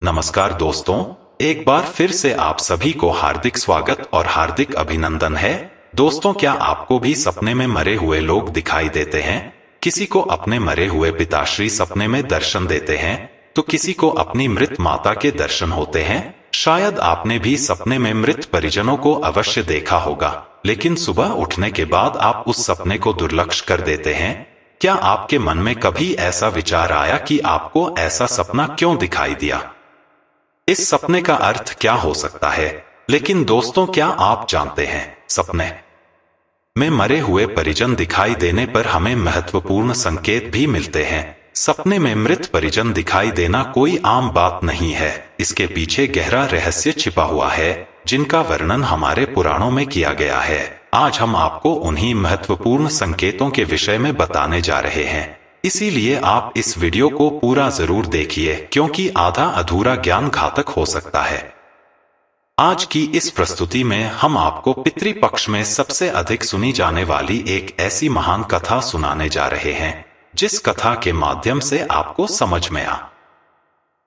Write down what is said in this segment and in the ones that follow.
नमस्कार दोस्तों, एक बार फिर से आप सभी को हार्दिक स्वागत और हार्दिक अभिनंदन है। दोस्तों, क्या आपको भी सपने में मरे हुए लोग दिखाई देते हैं? किसी को अपने मरे हुए पिताश्री सपने में दर्शन देते हैं, तो किसी को अपनी मृत माता के दर्शन होते हैं। शायद आपने भी सपने में मृत परिजनों को अवश्य देखा होगा, लेकिन सुबह उठने के बाद आप उस सपने को दुर्लक्ष कर देते हैं। क्या आपके मन में कभी ऐसा विचार आया कि आपको ऐसा सपना क्यों दिखाई दिया? इस सपने का अर्थ क्या हो सकता है? लेकिन दोस्तों, क्या आप जानते हैं, सपने में मरे हुए परिजन दिखाई देने पर हमें महत्वपूर्ण संकेत भी मिलते हैं। सपने में मृत परिजन दिखाई देना कोई आम बात नहीं है। इसके पीछे गहरा रहस्य छिपा हुआ है, जिनका वर्णन हमारे पुराणों में किया गया है। आज हम आपको उन्हीं महत्वपूर्ण संकेतों के विषय में बताने जा रहे हैं। इसीलिए आप इस वीडियो को पूरा जरूर देखिए, क्योंकि आधा अधूरा ज्ञान घातक हो सकता है। आज की इस प्रस्तुति में हम आपको पितृपक्ष में सबसे अधिक सुनी जाने वाली एक ऐसी महान कथा सुनाने जा रहे हैं, जिस कथा के माध्यम से आपको समझ में आ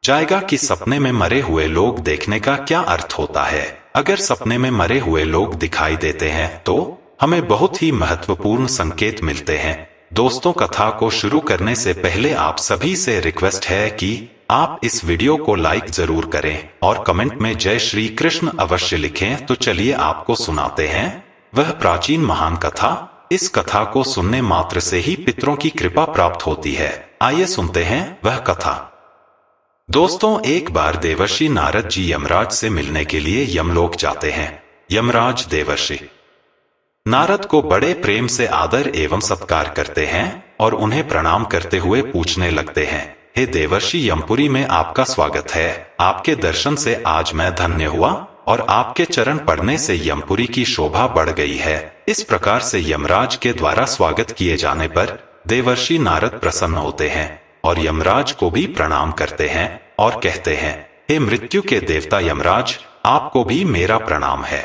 जाएगा कि सपने में मरे हुए लोग देखने का क्या अर्थ होता है। अगर सपने में मरे हुए लोग दिखाई देते हैं तो हमें बहुत ही महत्वपूर्ण संकेत मिलते हैं। दोस्तों, कथा को शुरू करने से पहले आप सभी से रिक्वेस्ट है कि आप इस वीडियो को लाइक जरूर करें और कमेंट में जय श्री कृष्ण अवश्य लिखें। तो चलिए आपको सुनाते हैं वह प्राचीन महान कथा। इस कथा को सुनने मात्र से ही पितरों की कृपा प्राप्त होती है। आइए सुनते हैं वह कथा। दोस्तों, एक बार देवर्षि नारद जी यमराज से मिलने के लिए यमलोक जाते हैं। यमराज देवर्षि नारद को बड़े प्रेम से आदर एवं सत्कार करते हैं और उन्हें प्रणाम करते हुए पूछने लगते हैं, हे देवर्षि, यमपुरी में आपका स्वागत है। आपके दर्शन से आज मैं धन्य हुआ और आपके चरण पड़ने से यमपुरी की शोभा बढ़ गई है। इस प्रकार से यमराज के द्वारा स्वागत किए जाने पर देवर्षि नारद प्रसन्न होते हैं और यमराज को भी प्रणाम करते हैं और कहते हैं, हे मृत्यु के देवता यमराज, आपको भी मेरा प्रणाम है।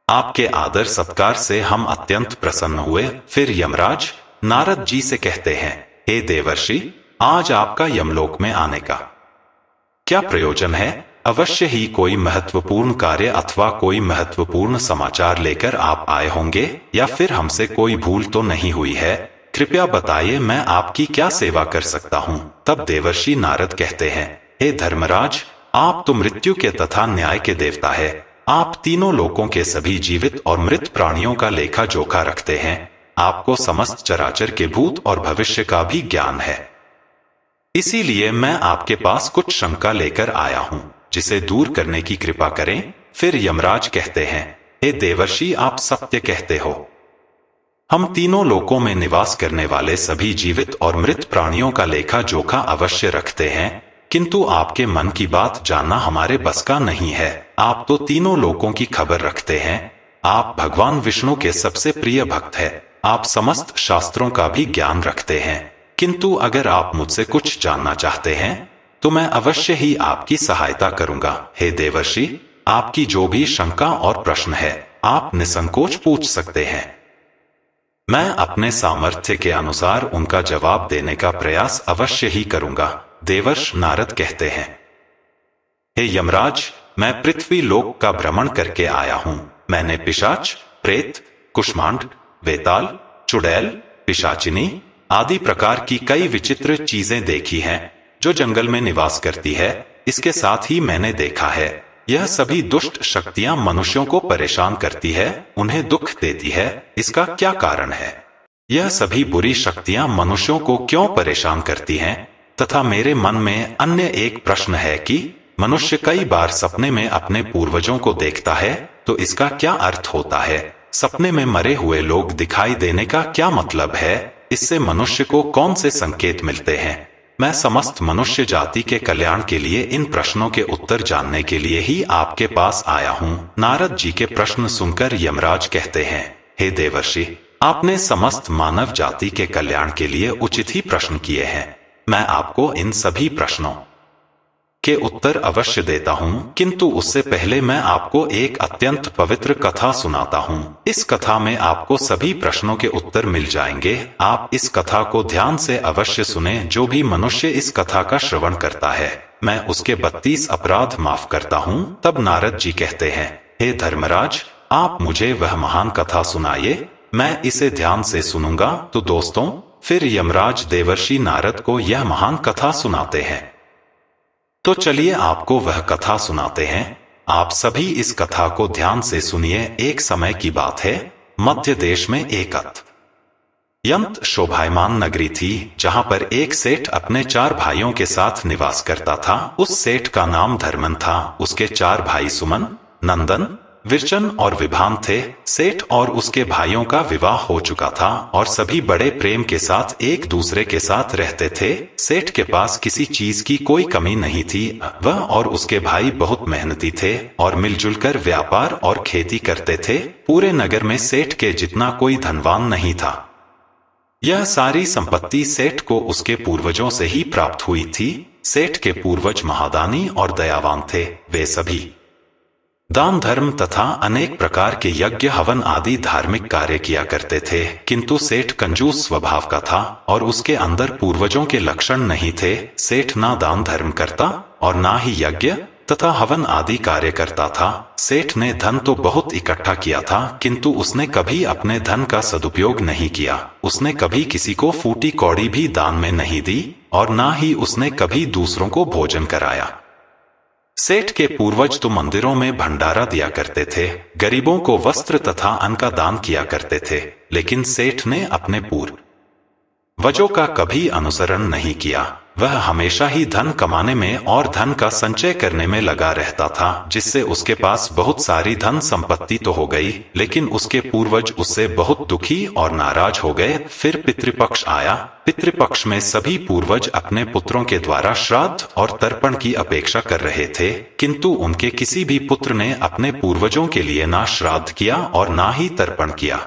आपके आदर सत्कार से हम अत्यंत प्रसन्न हुए। फिर यमराज नारद जी से कहते हैं, हे देवर्षि, आज आपका यमलोक में आने का क्या प्रयोजन है? अवश्य ही कोई महत्वपूर्ण कार्य अथवा कोई महत्वपूर्ण समाचार लेकर आप आए होंगे, या फिर हमसे कोई भूल तो नहीं हुई है? कृपया बताइए, मैं आपकी क्या सेवा कर सकता हूँ? तब देवर्षि नारद कहते हैं, हे धर्मराज, आप तो मृत्यु के तथा न्याय के देवता है। आप तीनों लोकों के सभी जीवित और मृत प्राणियों का लेखा जोखा रखते हैं। आपको समस्त चराचर के भूत और भविष्य का भी ज्ञान है। इसीलिए मैं आपके पास कुछ शंका लेकर आया हूँ, जिसे दूर करने की कृपा करें। फिर यमराज कहते हैं, हे देवर्षि, आप सत्य कहते हो। हम तीनों लोकों में निवास करने वाले सभी जीवित और मृत प्राणियों का लेखा जोखा अवश्य रखते हैं, किंतु आपके मन की बात जानना हमारे बस का नहीं है। आप तो तीनों लोकों की खबर रखते हैं। आप भगवान विष्णु के सबसे प्रिय भक्त हैं। आप समस्त शास्त्रों का भी ज्ञान रखते हैं, किंतु अगर आप मुझसे कुछ जानना चाहते हैं तो मैं अवश्य ही आपकी सहायता करूंगा। हे देवर्षि, आपकी जो भी शंका और प्रश्न है, आप निसंकोच पूछ सकते हैं। मैं अपने सामर्थ्य के अनुसार उनका जवाब देने का प्रयास अवश्य ही करूंगा। देवर्षि नारद कहते हैं, हे यमराज, मैं पृथ्वी लोक का भ्रमण करके आया हूं। मैंने पिशाच, प्रेत, कुष्मांड, वेताल, चुड़ैल, पिशाचिनी आदि प्रकार की कई विचित्र चीजें देखी हैं, जो जंगल में निवास करती है। इसके साथ ही मैंने देखा है, यह सभी दुष्ट शक्तियां मनुष्यों को परेशान करती है, उन्हें दुख देती है। इसका क्या कारण है? यह सभी बुरी शक्तियां मनुष्यों को क्यों परेशान करती हैं? तथा मेरे मन में अन्य एक प्रश्न है कि मनुष्य कई बार सपने में अपने पूर्वजों को देखता है, तो इसका क्या अर्थ होता है? सपने में मरे हुए लोग दिखाई देने का क्या मतलब है? इससे मनुष्य को कौन से संकेत मिलते हैं? मैं समस्त मनुष्य जाति के कल्याण के लिए इन प्रश्नों के उत्तर जानने के लिए ही आपके पास आया हूँ। नारद जी के प्रश्न सुनकर यमराज कहते हैं, हे देवर्षि, आपने समस्त मानव जाति के कल्याण के लिए उचित ही प्रश्न किए हैं। मैं आपको इन सभी प्रश्नों के उत्तर अवश्य देता हूँ, किंतु उससे पहले मैं आपको एक अत्यंत पवित्र कथा सुनाता हूँ। इस कथा में आपको सभी प्रश्नों के उत्तर मिल जाएंगे। आप इस कथा को ध्यान से अवश्य सुने। जो भी मनुष्य इस कथा का श्रवण करता है, मैं उसके 32 अपराध माफ करता हूँ। तब नारद जी कहते हैं, हे धर्मराज, आप मुझे वह महान कथा सुनाइए, मैं इसे ध्यान से सुनूंगा। तो दोस्तों, फिर यमराज देवर्षि नारद को यह महान कथा सुनाते हैं। तो चलिए आपको वह कथा सुनाते हैं। आप सभी इस कथा को ध्यान से सुनिए। एक समय की बात है, मध्य देश में एक अत्यंत शोभायमान नगरी थी, जहां पर एक सेठ अपने 4 भाइयों के साथ निवास करता था। उस सेठ का नाम धर्मन था। उसके 4 भाई सुमन, नंदन, विरचन और विभान थे। सेठ और उसके भाइयों का विवाह हो चुका था और सभी बड़े प्रेम के साथ एक दूसरे के साथ रहते थे। सेठ के पास किसी चीज की कोई कमी नहीं थी। वह और उसके भाई बहुत मेहनती थे और मिलजुल कर व्यापार और खेती करते थे। पूरे नगर में सेठ के जितना कोई धनवान नहीं था। यह सारी संपत्ति सेठ को उसके पूर्वजों से ही प्राप्त हुई थी। सेठ के पूर्वज महादानी और दयावान थे। वे सभी दान धर्म तथा अनेक प्रकार के यज्ञ हवन आदि धार्मिक कार्य किया करते थे, किंतु सेठ कंजूस स्वभाव का था और उसके अंदर पूर्वजों के लक्षण नहीं थे। सेठ ना दान धर्म करता और ना ही यज्ञ तथा हवन आदि कार्य करता था। सेठ ने धन तो बहुत इकट्ठा किया था, किंतु उसने कभी अपने धन का सदुपयोग नहीं किया। उसने कभी किसी को फूटी कौड़ी भी दान में नहीं दी और ना ही उसने कभी दूसरों को भोजन कराया। सेठ के पूर्वज तो मंदिरों में भंडारा दिया करते थे, गरीबों को वस्त्र तथा अन्न का दान किया करते थे, लेकिन सेठ ने अपने पूर्वजों का कभी अनुसरण नहीं किया। वह हमेशा ही धन कमाने में और धन का संचय करने में लगा रहता था, जिससे उसके पास बहुत सारी धन संपत्ति तो हो गई, लेकिन उसके पूर्वज उससे बहुत दुखी और नाराज हो गए। फिर पितृपक्ष आया। पितृपक्ष में सभी पूर्वज अपने पुत्रों के द्वारा श्राद्ध और तर्पण की अपेक्षा कर रहे थे, किंतु उनके किसी भी पुत्र ने अपने पूर्वजों के लिए ना श्राद्ध किया और ना ही तर्पण किया।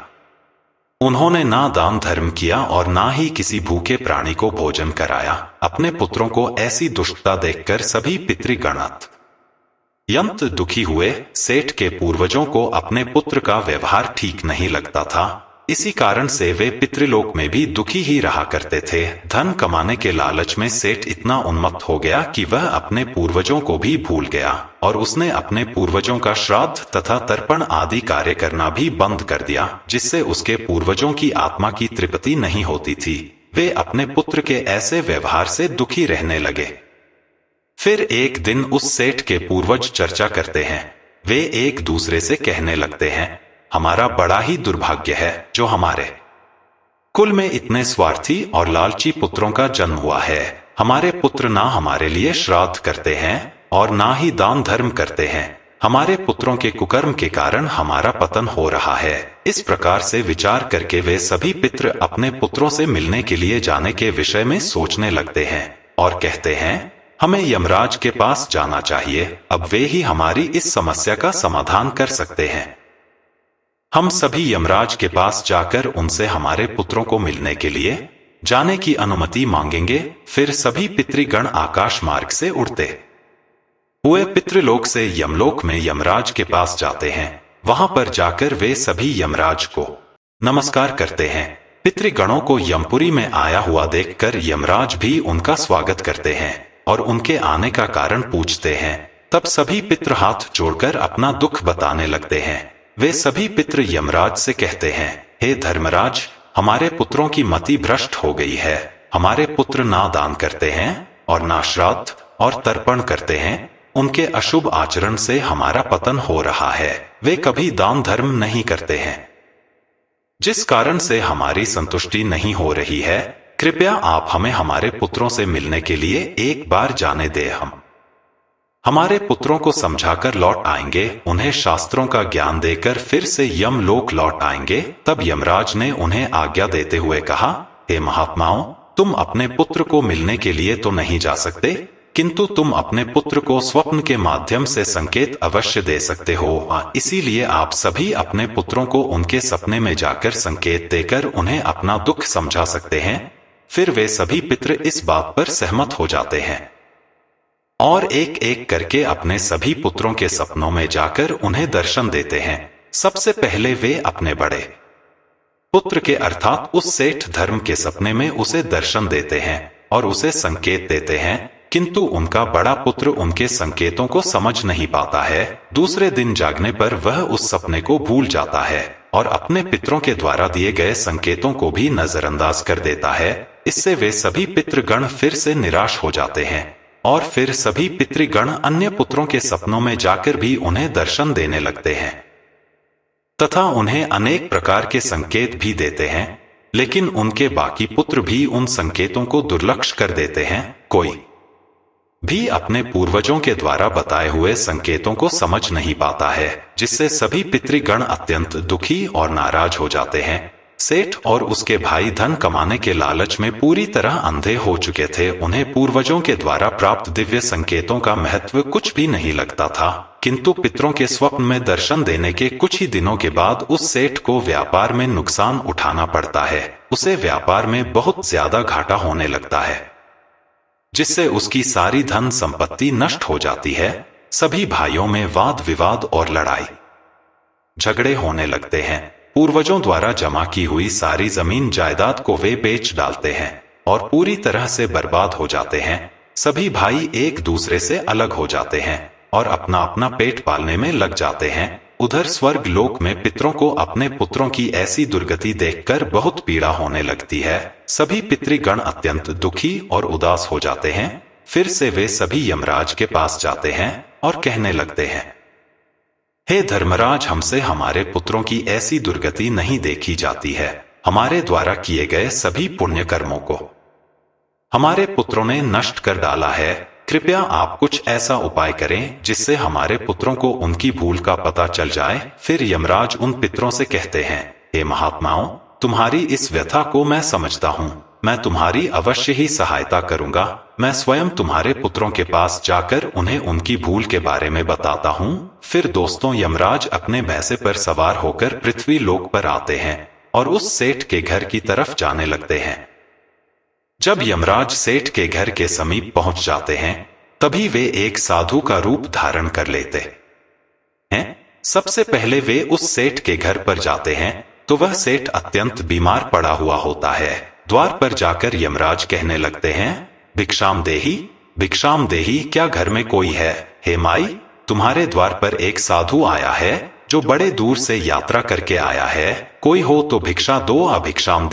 उन्होंने ना दान धर्म किया और ना ही किसी भूखे प्राणी को भोजन कराया। अपने पुत्रों को ऐसी दुष्टता देखकर सभी पितृगण अत्यंत दुखी हुए। सेठ के पूर्वजों को अपने पुत्र का व्यवहार ठीक नहीं लगता था, इसी कारण से वे पितृलोक में भी दुखी ही रहा करते थे। धन कमाने के लालच में सेठ इतना उन्मत्त हो गया कि वह अपने पूर्वजों को भी भूल गया और उसने अपने पूर्वजों का श्राद्ध तथा तर्पण आदि कार्य करना भी बंद कर दिया, जिससे उसके पूर्वजों की आत्मा की तृप्ति नहीं होती थी। वे अपने पुत्र के ऐसे व्यवहार से दुखी रहने लगे। फिर एक दिन उस सेठ के पूर्वज चर्चा करते हैं। वे एक दूसरे से कहने लगते हैं, हमारा बड़ा ही दुर्भाग्य है जो हमारे कुल में इतने स्वार्थी और लालची पुत्रों का जन्म हुआ है। हमारे पुत्र ना हमारे लिए श्राद्ध करते हैं और ना ही दान धर्म करते हैं। हमारे पुत्रों के कुकर्म के कारण हमारा पतन हो रहा है। इस प्रकार से विचार करके वे सभी पितृ अपने पुत्रों से मिलने के लिए जाने के विषय में सोचने लगते हैं और कहते हैं, हमें यमराज के पास जाना चाहिए। अब वे ही हमारी इस समस्या का समाधान कर सकते हैं। हम सभी यमराज के पास जाकर उनसे हमारे पुत्रों को मिलने के लिए जाने की अनुमति मांगेंगे। फिर सभी पितृगण आकाश मार्ग से उड़ते हुए पितृलोक से यमलोक में यमराज के पास जाते हैं। वहां पर जाकर वे सभी यमराज को नमस्कार करते हैं। पितृगणों को यमपुरी में आया हुआ देखकर यमराज भी उनका स्वागत करते हैं और उनके आने का कारण पूछते हैं। तब सभी पितृ हाथ जोड़कर अपना दुख बताने लगते हैं। वे सभी पितृ यमराज से कहते हैं, हे धर्मराज, हमारे पुत्रों की मति भ्रष्ट हो गई है। हमारे पुत्र ना दान करते हैं और ना श्राद्ध और तर्पण करते हैं। उनके अशुभ आचरण से हमारा पतन हो रहा है। वे कभी दान धर्म नहीं करते हैं, जिस कारण से हमारी संतुष्टि नहीं हो रही है। कृपया आप हमें हमारे पुत्रों से मिलने के लिए एक बार जाने दें। हम हमारे पुत्रों को समझाकर लौट आएंगे, उन्हें शास्त्रों का ज्ञान देकर फिर से यमलोक लौट आएंगे। तब यमराज ने उन्हें आज्ञा देते हुए कहा, हे महात्माओं, तुम अपने पुत्र को मिलने के लिए तो नहीं जा सकते, किंतु तुम अपने पुत्र को स्वप्न के माध्यम से संकेत अवश्य दे सकते हो। इसीलिए आप सभी अपने पुत्रों को उनके सपने में जाकर संकेत देकर उन्हें अपना दुख समझा सकते हैं। फिर वे सभी पितृ इस बात पर सहमत हो जाते हैं। और एक एक करके अपने सभी पुत्रों के सपनों में जाकर उन्हें दर्शन देते हैं। सबसे पहले वे अपने बड़े पुत्र के अर्थात उस सेठ धर्म के सपने में उसे दर्शन देते हैं और उसे संकेत देते हैं, किंतु उनका बड़ा पुत्र उनके संकेतों को समझ नहीं पाता है। दूसरे दिन जागने पर वह उस सपने को भूल जाता है और अपने पितरों के द्वारा दिए गए संकेतों को भी नजरअंदाज कर देता है। इससे वे सभी पितृगण फिर से निराश हो जाते हैं और फिर सभी पितृगण अन्य पुत्रों के सपनों में जाकर भी उन्हें दर्शन देने लगते हैं तथा उन्हें अनेक प्रकार के संकेत भी देते हैं, लेकिन उनके बाकी पुत्र भी उन संकेतों को दुर्लक्ष्य कर देते हैं। कोई भी अपने पूर्वजों के द्वारा बताए हुए संकेतों को समझ नहीं पाता है, जिससे सभी पितृगण अत्यंत दुखी और नाराज हो जाते हैं। सेठ और उसके भाई धन कमाने के लालच में पूरी तरह अंधे हो चुके थे। उन्हें पूर्वजों के द्वारा प्राप्त दिव्य संकेतों का महत्व कुछ भी नहीं लगता था, किंतु पितरों के स्वप्न में दर्शन देने के कुछ ही दिनों के बाद उस सेठ को व्यापार में नुकसान उठाना पड़ता है। उसे व्यापार में बहुत ज्यादा घाटा होने लगता है, जिससे उसकी सारी धन संपत्ति नष्ट हो जाती है। सभी भाइयों में वाद विवाद और लड़ाई झगड़े होने लगते हैं। पूर्वजों द्वारा जमा की हुई सारी जमीन जायदाद को वे बेच डालते हैं और पूरी तरह से बर्बाद हो जाते हैं। सभी भाई एक दूसरे से अलग हो जाते हैं और अपना अपना पेट पालने में लग जाते हैं। उधर स्वर्ग लोक में पितरों को अपने पुत्रों की ऐसी दुर्गति देखकर बहुत पीड़ा होने लगती है। सभी पितृगण अत्यंत दुखी और उदास हो जाते हैं। फिर से वे सभी यमराज के पास जाते हैं और कहने लगते हैं, हे धर्मराज, हमसे हमारे पुत्रों की ऐसी दुर्गति नहीं देखी जाती है। हमारे द्वारा किए गए सभी पुण्य कर्मों को हमारे पुत्रों ने नष्ट कर डाला है। कृपया आप कुछ ऐसा उपाय करें जिससे हमारे पुत्रों को उनकी भूल का पता चल जाए। फिर यमराज उन पितरों से कहते हैं, हे महात्माओं, तुम्हारी इस व्यथा को मैं समझता हूँ। मैं तुम्हारी अवश्य ही सहायता करूंगा। मैं स्वयं तुम्हारे पुत्रों के पास जाकर उन्हें उनकी भूल के बारे में बताता हूँ। फिर दोस्तों, यमराज अपने भैंसे पर सवार होकर पृथ्वी लोक पर आते हैं और उस सेठ के घर की तरफ जाने लगते हैं। जब यमराज सेठ के घर के समीप पहुंच जाते हैं, तभी वे एक साधु का रूप धारण कर लेते हैं। सबसे पहले वे उस सेठ के घर पर जाते हैं तो वह सेठ अत्यंत बीमार पड़ा हुआ होता है। द्वार पर जाकर यमराज कहने लगते हैं, भिक्षाम देही, क्या घर में कोई है? हे माई, तुम्हारे द्वार पर एक साधु आया है जो बड़े दूर से यात्रा करके आया है। कोई हो तो भिक्षा दो। अभिक्षाम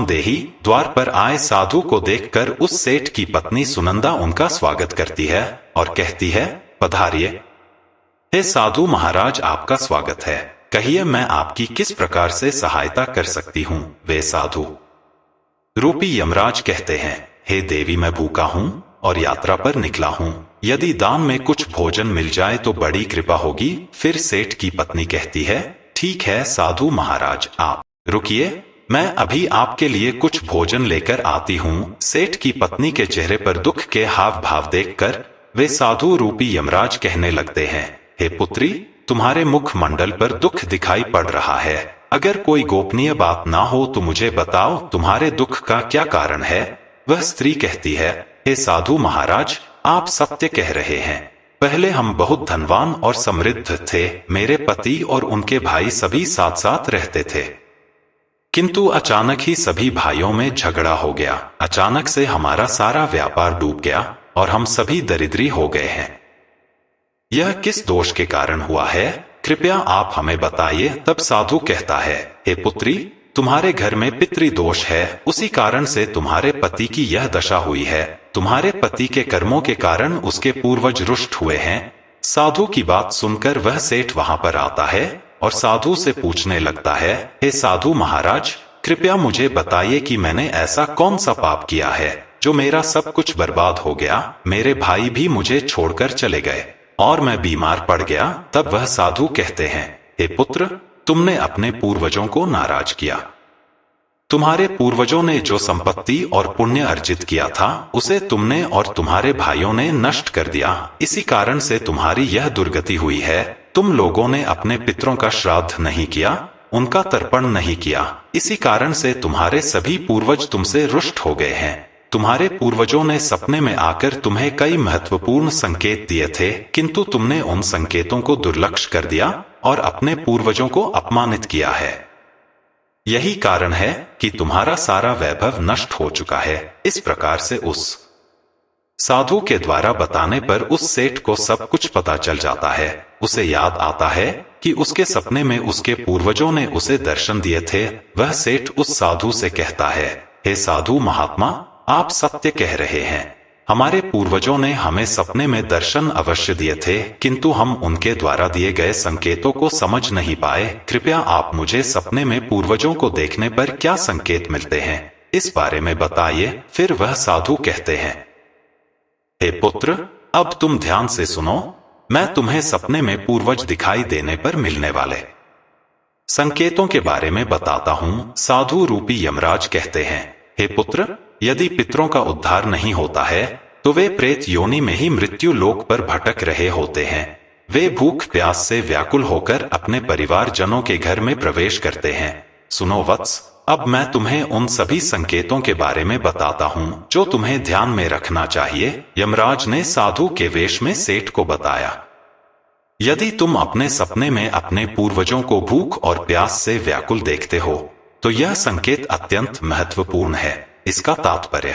देही। द्वार पर आए साधु को देखकर उस सेठ की पत्नी सुनंदा उनका स्वागत करती है और कहती है, पधारिए। हे साधु महाराज, आपका स्वागत है। कहिए, मैं आपकी किस प्रकार से सहायता कर सकती हूँ? वे साधु रूपी यमराज कहते हैं, हे देवी, मैं भूखा हूँ और यात्रा पर निकला हूँ। यदि दान में कुछ भोजन मिल जाए तो बड़ी कृपा होगी। फिर सेठ की पत्नी कहती है, ठीक है साधु महाराज, आप रुकिए, मैं अभी आपके लिए कुछ भोजन लेकर आती हूँ। सेठ की पत्नी के चेहरे पर दुख के हाव भाव देखकर वे साधु रूपी यमराज कहने लगते हैं, हे पुत्री, तुम्हारे मुख मंडल पर दुख दिखाई पड़ रहा है। अगर कोई गोपनीय बात ना हो तो मुझे बताओ, तुम्हारे दुख का क्या कारण है? वह स्त्री कहती है, हे साधु महाराज, आप सत्य कह रहे हैं। पहले हम बहुत धनवान और समृद्ध थे। मेरे पति और उनके भाई सभी साथ साथ रहते थे, किंतु अचानक ही सभी भाइयों में झगड़ा हो गया। अचानक से हमारा सारा व्यापार डूब गया और हम सभी दरिद्री हो गए हैं। यह किस दोष के कारण हुआ है? कृपया आप हमें बताइए। तब साधु कहता है, हे पुत्री, तुम्हारे घर में पितृदोष है। उसी कारण से तुम्हारे पति की यह दशा हुई है। तुम्हारे पति के कर्मों के कारण उसके पूर्वज रुष्ट हुए हैं। साधु की बात सुनकर वह सेठ वहां पर आता है और साधु से पूछने लगता है, हे साधु महाराज, कृपया मुझे बताइए कि मैंने ऐसा कौन सा पाप किया है जो मेरा सब कुछ बर्बाद हो गया। मेरे भाई भी मुझे छोड़कर चले गए और मैं बीमार पड़ गया। तब वह साधु कहते हैं, हे पुत्र, तुमने अपने पूर्वजों को नाराज किया। तुम्हारे पूर्वजों ने जो संपत्ति और पुण्य अर्जित किया था उसे तुमने और तुम्हारे भाइयों ने नष्ट कर दिया। इसी कारण से तुम्हारी यह दुर्गति हुई है। तुम लोगों ने अपने पितरों का श्राद्ध नहीं किया, उनका तर्पण नहीं किया। इसी कारण से तुम्हारे सभी पूर्वज तुमसे रुष्ट हो गए हैं। तुम्हारे पूर्वजों ने सपने में आकर तुम्हें कई महत्वपूर्ण संकेत दिए थे, किंतु तुमने उन संकेतों को दुर्लक्ष्य कर दिया और अपने पूर्वजों को अपमानित किया है। यही कारण है कि तुम्हारा सारा वैभव नष्ट हो चुका है। इस प्रकार से उस साधु के द्वारा बताने पर उस सेठ को सब कुछ पता चल जाता है। उसे याद आता है कि उसके सपने में उसके पूर्वजों ने उसे दर्शन दिए थे। वह सेठ उस साधु से कहता है, हे साधु महात्मा, आप सत्य कह रहे हैं। हमारे पूर्वजों ने हमें सपने में दर्शन अवश्य दिए थे, किंतु हम उनके द्वारा दिए गए संकेतों को समझ नहीं पाए। कृपया आप मुझे सपने में पूर्वजों को देखने पर क्या संकेत मिलते हैं, इस बारे में बताइए। फिर वह साधु कहते हैं, हे पुत्र, अब तुम ध्यान से सुनो। मैं तुम्हें सपने में पूर्वज दिखाई देने पर मिलने वाले संकेतों के बारे में बताता हूँ। साधु रूपी यमराज कहते हैं, हे पुत्र, यदि पितरों का उद्धार नहीं होता है तो वे प्रेत योनि में ही मृत्यु लोक पर भटक रहे होते हैं। वे भूख प्यास से व्याकुल होकर अपने परिवार जनों के घर में प्रवेश करते हैं। सुनो वत्स, अब मैं तुम्हें उन सभी संकेतों के बारे में बताता हूँ जो तुम्हें ध्यान में रखना चाहिए। यमराज ने साधु के वेश में सेठ को बताया, यदि तुम अपने सपने में अपने पूर्वजों को भूख और प्यास से व्याकुल देखते हो तो यह संकेत अत्यंत महत्वपूर्ण है। इसका तात्पर्य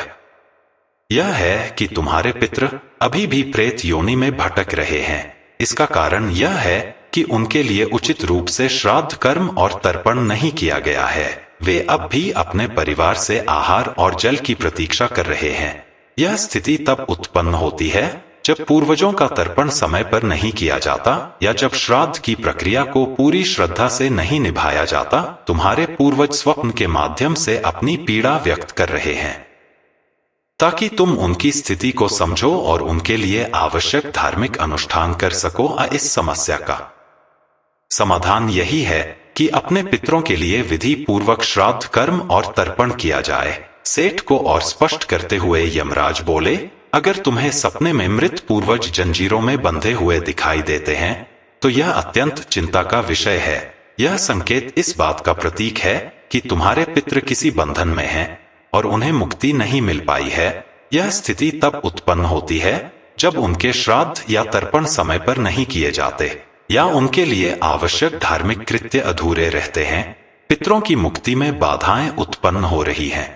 यह है कि तुम्हारे पितृ अभी भी प्रेत योनि में भटक रहे हैं। इसका कारण यह है कि उनके लिए उचित रूप से श्राद्ध कर्म और तर्पण नहीं किया गया है। वे अब भी अपने परिवार से आहार और जल की प्रतीक्षा कर रहे हैं। यह स्थिति तब उत्पन्न होती है जब पूर्वजों का तर्पण समय पर नहीं किया जाता या जब श्राद्ध की प्रक्रिया को पूरी श्रद्धा से नहीं निभाया जाता। तुम्हारे पूर्वज स्वप्न के माध्यम से अपनी पीड़ा व्यक्त कर रहे हैं ताकि तुम उनकी स्थिति को समझो और उनके लिए आवश्यक धार्मिक अनुष्ठान कर सको। इस समस्या का समाधान यही है कि अपने पितरों के लिए विधि पूर्वक श्राद्ध कर्म और तर्पण किया जाए। सेठ को और स्पष्ट करते हुए यमराज बोले, अगर तुम्हें सपने में मृत पूर्वज जंजीरों में बंधे हुए दिखाई देते हैं तो यह अत्यंत चिंता का विषय है। यह संकेत इस बात का प्रतीक है कि तुम्हारे पितृ किसी बंधन में हैं और उन्हें मुक्ति नहीं मिल पाई है। यह स्थिति तब उत्पन्न होती है जब उनके श्राद्ध या तर्पण समय पर नहीं किए जाते या उनके लिए आवश्यक धार्मिक कृत्य अधूरे रहते हैं। पितरों की मुक्ति में बाधाएं उत्पन्न हो रही हैं।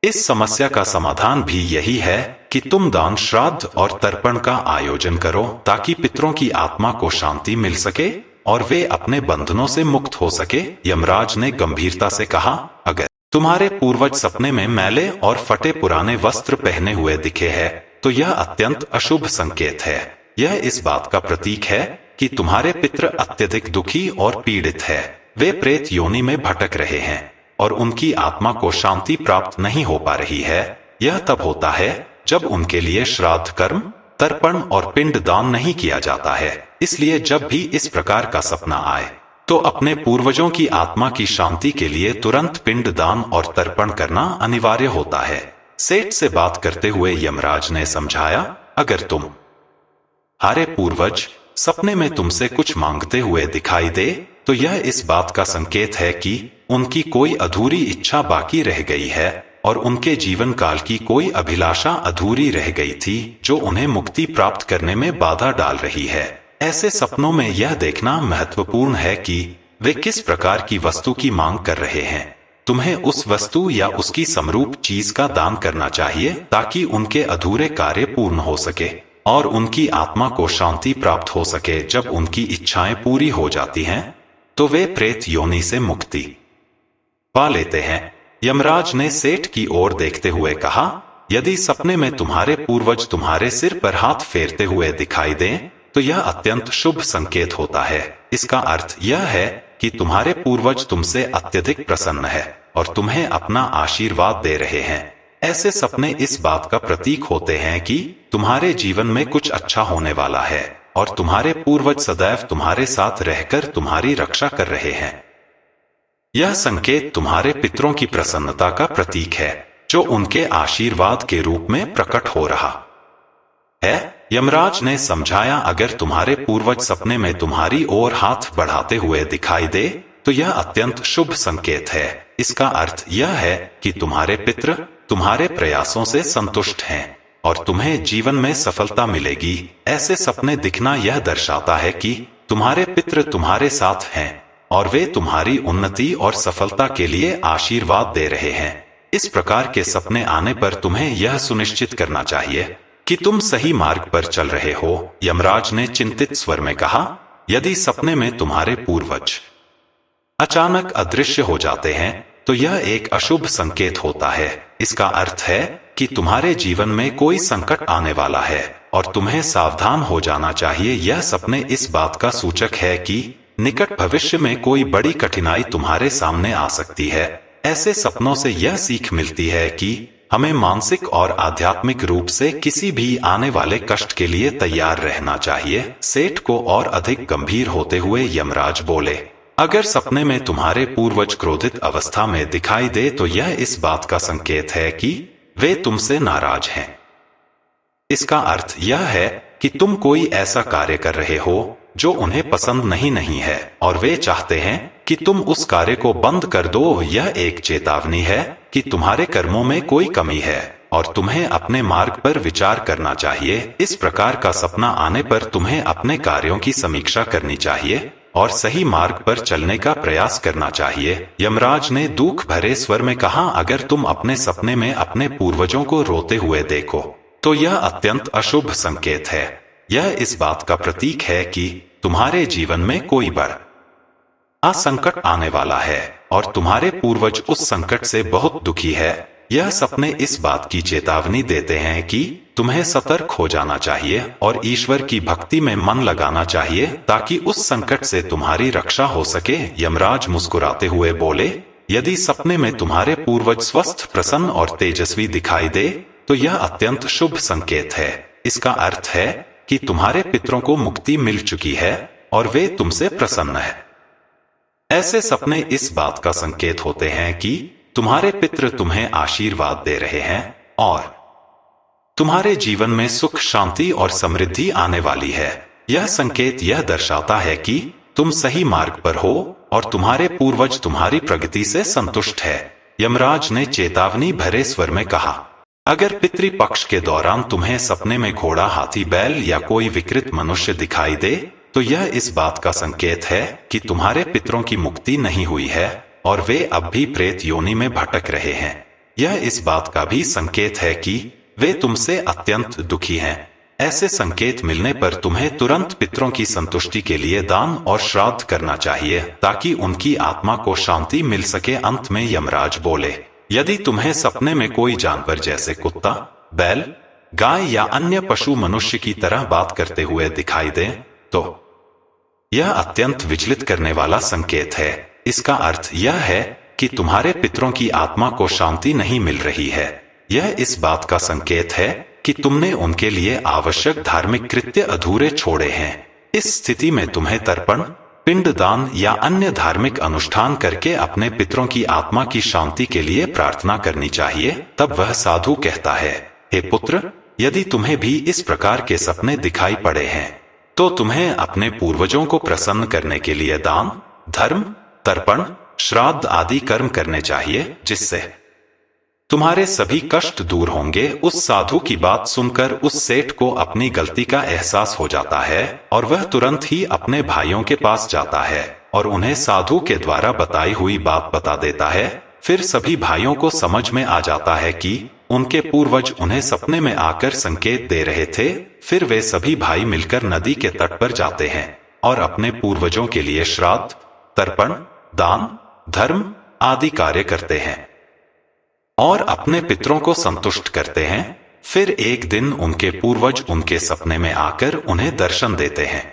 इस समस्या का समाधान भी यही है कि तुम दान, श्राद्ध और तर्पण का आयोजन करो ताकि पितरों की आत्मा को शांति मिल सके और वे अपने बंधनों से मुक्त हो सके। यमराज ने गंभीरता से कहा, अगर तुम्हारे पूर्वज सपने में मैले और फटे पुराने वस्त्र पहने हुए दिखे हैं तो यह अत्यंत अशुभ संकेत है। यह इस बात का प्रतीक है कि तुम्हारे पितृ अत्यधिक दुखी और पीड़ित है। वे प्रेत योनि में भटक रहे हैं और उनकी आत्मा को शांति प्राप्त नहीं हो पा रही है। यह तब होता है जब उनके लिए श्राद्ध कर्म, तर्पण और पिंड दान नहीं किया जाता है। इसलिए जब भी इस प्रकार का सपना आए तो अपने पूर्वजों की आत्मा की शांति के लिए तुरंत पिंड दान और तर्पण करना अनिवार्य होता है। सेठ से बात करते हुए यमराज ने समझाया, अगर तुम्हारे पूर्वज सपने में तुमसे कुछ मांगते हुए दिखाई दे तो यह इस बात का संकेत है कि उनकी कोई अधूरी इच्छा बाकी रह गई है और उनके जीवन काल की कोई अभिलाषा अधूरी रह गई थी जो उन्हें मुक्ति प्राप्त करने में बाधा डाल रही है। ऐसे सपनों में यह देखना महत्वपूर्ण है कि वे किस प्रकार की वस्तु की मांग कर रहे हैं। तुम्हें उस वस्तु या उसकी समरूप चीज का दान करना चाहिए ताकि उनके अधूरे कार्य पूर्ण हो सके और उनकी आत्मा को शांति प्राप्त हो सके। जब उनकी इच्छाएं पूरी हो जाती हैं तो वे प्रेत योनि से मुक्ति पा लेते हैं। यमराज ने सेठ की ओर देखते हुए कहा, यदि सपने में तुम्हारे पूर्वज तुम्हारे सिर पर हाथ फेरते हुए दिखाई दें तो यह अत्यंत शुभ संकेत होता है। इसका अर्थ यह है कि तुम्हारे पूर्वज तुमसे अत्यधिक प्रसन्न है और तुम्हें अपना आशीर्वाद दे रहे हैं। ऐसे सपने इस बात का प्रतीक होते हैं कि तुम्हारे जीवन में कुछ अच्छा होने वाला है और तुम्हारे पूर्वज सदैव तुम्हारे साथ रहकर तुम्हारी रक्षा कर रहे हैं। यह संकेत तुम्हारे पितरों की प्रसन्नता का प्रतीक है जो उनके आशीर्वाद के रूप में प्रकट हो रहा है। यमराज ने समझाया, अगर तुम्हारे पूर्वज सपने में तुम्हारी ओर हाथ बढ़ाते हुए दिखाई दे तो यह अत्यंत शुभ संकेत है। इसका अर्थ यह है कि तुम्हारे पितृ तुम्हारे प्रयासों से संतुष्ट हैं और तुम्हें जीवन में सफलता मिलेगी। ऐसे सपने दिखना यह दर्शाता है कि तुम्हारे पितृ तुम्हारे साथ हैं और वे तुम्हारी उन्नति और सफलता के लिए आशीर्वाद दे रहे हैं। इस प्रकार के सपने आने पर तुम्हें यह सुनिश्चित करना चाहिए कि तुम सही मार्ग पर चल रहे हो। यमराज ने चिंतित स्वर में कहा, यदि सपने में तुम्हारे पूर्वज अचानक अदृश्य हो जाते हैं तो यह एक अशुभ संकेत होता है। इसका अर्थ है कि तुम्हारे जीवन में कोई संकट आने वाला है और तुम्हें सावधान हो जाना चाहिए। यह सपने इस बात का सूचक है कि निकट भविष्य में कोई बड़ी कठिनाई तुम्हारे सामने आ सकती है। ऐसे सपनों से यह सीख मिलती है कि हमें मानसिक और आध्यात्मिक रूप से किसी भी आने वाले कष्ट के लिए तैयार रहना चाहिए। सेठ को और अधिक गंभीर होते हुए यमराज बोले, अगर सपने में तुम्हारे पूर्वज क्रोधित अवस्था में दिखाई दे तो यह इस बात का संकेत है कि वे तुमसे नाराज हैं। इसका अर्थ यह है कि तुम कोई ऐसा कार्य कर रहे हो जो उन्हें पसंद नहीं है और वे चाहते हैं कि तुम उस कार्य को बंद कर दो। यह एक चेतावनी है कि तुम्हारे कर्मों में कोई कमी है और तुम्हें अपने मार्ग पर विचार करना चाहिए। इस प्रकार का सपना आने पर तुम्हें अपने कार्यों की समीक्षा करनी चाहिए और सही मार्ग पर चलने का प्रयास करना चाहिए। यमराज ने दुख भरे स्वर में कहा, अगर तुम अपने सपने में अपने पूर्वजों को रोते हुए देखो तो यह अत्यंत अशुभ संकेत है। यह इस बात का प्रतीक है कि तुम्हारे जीवन में कोई बड़ा संकट आने वाला है और तुम्हारे पूर्वज उस संकट से बहुत दुखी है। यह सपने इस बात की चेतावनी देते हैं कि तुम्हें सतर्क हो जाना चाहिए और ईश्वर की भक्ति में मन लगाना चाहिए ताकि उस संकट से तुम्हारी रक्षा हो सके। यमराज मुस्कुराते हुए बोले, यदि सपने में तुम्हारे पूर्वज स्वस्थ, प्रसन्न और तेजस्वी दिखाई दे तो यह अत्यंत शुभ संकेत है। इसका अर्थ है कि तुम्हारे पितरों को मुक्ति मिल चुकी है और वे तुमसे प्रसन्न हैं। ऐसे सपने इस बात का संकेत होते हैं कि तुम्हारे पितृ तुम्हें आशीर्वाद दे रहे हैं और तुम्हारे जीवन में सुख, शांति और समृद्धि आने वाली है। यह संकेत यह दर्शाता है कि तुम सही मार्ग पर हो और तुम्हारे पूर्वज तुम्हारी प्रगति से संतुष्ट है। यमराज ने चेतावनी भरे स्वर में कहा, अगर पितृपक्ष के दौरान तुम्हें सपने में घोड़ा, हाथी, बैल या कोई विकृत मनुष्य दिखाई दे तो यह इस बात का संकेत है कि तुम्हारे पितरों की मुक्ति नहीं हुई है और वे अब भी प्रेत योनि में भटक रहे हैं। यह इस बात का भी संकेत है कि वे तुमसे अत्यंत दुखी हैं। ऐसे संकेत मिलने पर तुम्हें तुरंत पितरों की संतुष्टि के लिए दान और श्राद्ध करना चाहिए ताकि उनकी आत्मा को शांति मिल सके। अंत में यमराज बोले, यदि तुम्हें सपने में कोई जानवर जैसे कुत्ता, बैल, गाय या अन्य पशु मनुष्य की तरह बात करते हुए दिखाई दे तो यह अत्यंत विचलित करने वाला संकेत है। इसका अर्थ यह है कि तुम्हारे पितरों की आत्मा को शांति नहीं मिल रही है। यह इस बात का संकेत है कि तुमने उनके लिए आवश्यक धार्मिक कृत्य अधूरे छोड़े हैं। इस स्थिति में तुम्हें तर्पण, पिंडदान या अन्य धार्मिक अनुष्ठान करके अपने पितरों की आत्मा की शांति के लिए प्रार्थना करनी चाहिए। तब वह साधु कहता है, हे पुत्र, यदि तुम्हें भी इस प्रकार के सपने दिखाई पड़े हैं तो तुम्हें अपने पूर्वजों को प्रसन्न करने के लिए दान, धर्म, तर्पण, श्राद्ध आदि कर्म करने चाहिए, जिससे तुम्हारे सभी कष्ट दूर होंगे। उस साधु की बात सुनकर उस सेठ को अपनी गलती का एहसास हो जाता है और वह तुरंत ही अपने भाइयों के पास जाता है और उन्हें साधु के द्वारा बताई हुई बात बता देता है। फिर सभी भाइयों को समझ में आ जाता है कि उनके पूर्वज उन्हें सपने में आकर संकेत दे रहे थे। फिर वे सभी भाई मिलकर नदी के तट पर जाते हैं और अपने पूर्वजों के लिए श्राद्ध, तर्पण, दान, धर्म आदि कार्य करते हैं और अपने पितरों को संतुष्ट करते हैं। फिर एक दिन उनके पूर्वज उनके सपने में आकर उन्हें दर्शन देते हैं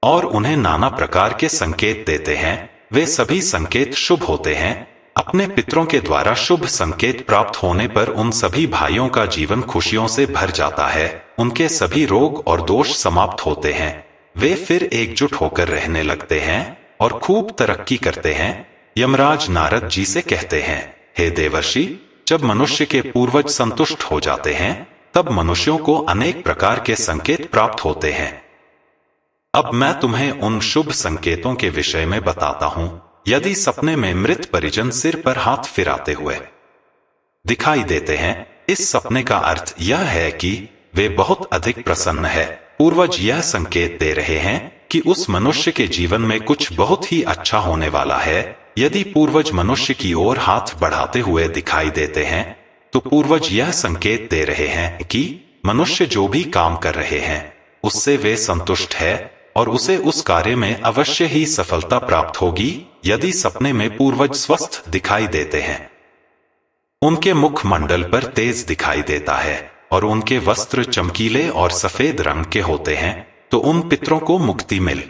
और उन्हें नाना प्रकार के संकेत देते हैं। वे सभी संकेत शुभ होते हैं। अपने पितरों के द्वारा शुभ संकेत प्राप्त होने पर उन सभी भाइयों का जीवन खुशियों से भर जाता है। उनके सभी रोग और दोष समाप्त होते हैं। वे फिर एकजुट होकर रहने लगते हैं और खूब तरक्की करते हैं। यमराज नारद जी से कहते हैं, हे देवर्षि, जब मनुष्य के पूर्वज संतुष्ट हो जाते हैं तब मनुष्यों को अनेक प्रकार के संकेत प्राप्त होते हैं। अब मैं तुम्हें उन शुभ संकेतों के विषय में बताता हूं। यदि सपने में मृत परिजन सिर पर हाथ फिराते हुए दिखाई देते हैं। इस सपने का अर्थ यह है कि वे बहुत अधिक प्रसन्न है। पूर्वज यह संकेत दे रहे हैं कि उस मनुष्य के जीवन में कुछ बहुत ही अच्छा होने वाला है। यदि पूर्वज मनुष्य की ओर हाथ बढ़ाते हुए दिखाई देते हैं तो पूर्वज यह संकेत दे रहे हैं कि मनुष्य जो भी काम कर रहे हैं उससे वे संतुष्ट है और उसे उस कार्य में अवश्य ही सफलता प्राप्त होगी। यदि सपने में पूर्वज स्वस्थ दिखाई देते हैं, उनके मुखमंडल पर तेज दिखाई देता है और उनके वस्त्र चमकीले और सफेद रंग के होते हैं, तो उन पितरों को मुक्ति मिल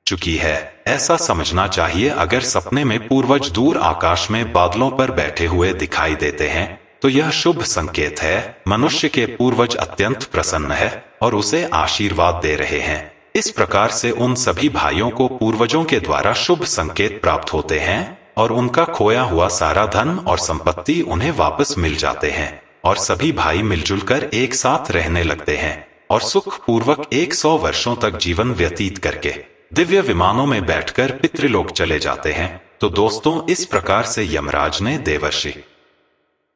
चुकी है, ऐसा समझना चाहिए। अगर सपने में पूर्वज दूर आकाश में बादलों पर बैठे हुए दिखाई देते हैं तो यह शुभ संकेत है। मनुष्य के पूर्वज अत्यंत प्रसन्न है और उसे आशीर्वाद दे रहे हैं। इस प्रकार से उन सभी भाइयों को पूर्वजों के द्वारा शुभ संकेत प्राप्त होते हैं और उनका खोया हुआ सारा धन और संपत्ति उन्हें वापस मिल जाते हैं और सभी भाई मिलजुल कर एक साथ रहने लगते हैं और सुख पूर्वक 100 वर्षों तक जीवन व्यतीत करके दिव्य विमानों में बैठकर पितृलोक चले जाते हैं। तो दोस्तों, इस प्रकार से यमराज ने देवर्षि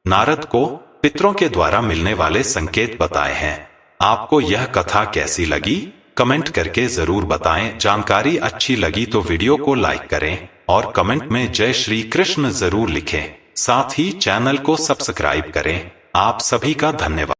नारद को पितरों के द्वारा मिलने वाले संकेत बताए हैं। आपको यह कथा कैसी लगी कमेंट करके जरूर बताएं। जानकारी अच्छी लगी तो वीडियो को लाइक करें और कमेंट में जय श्री कृष्ण जरूर लिखें। साथ ही चैनल को सब्सक्राइब करें। आप सभी का धन्यवाद।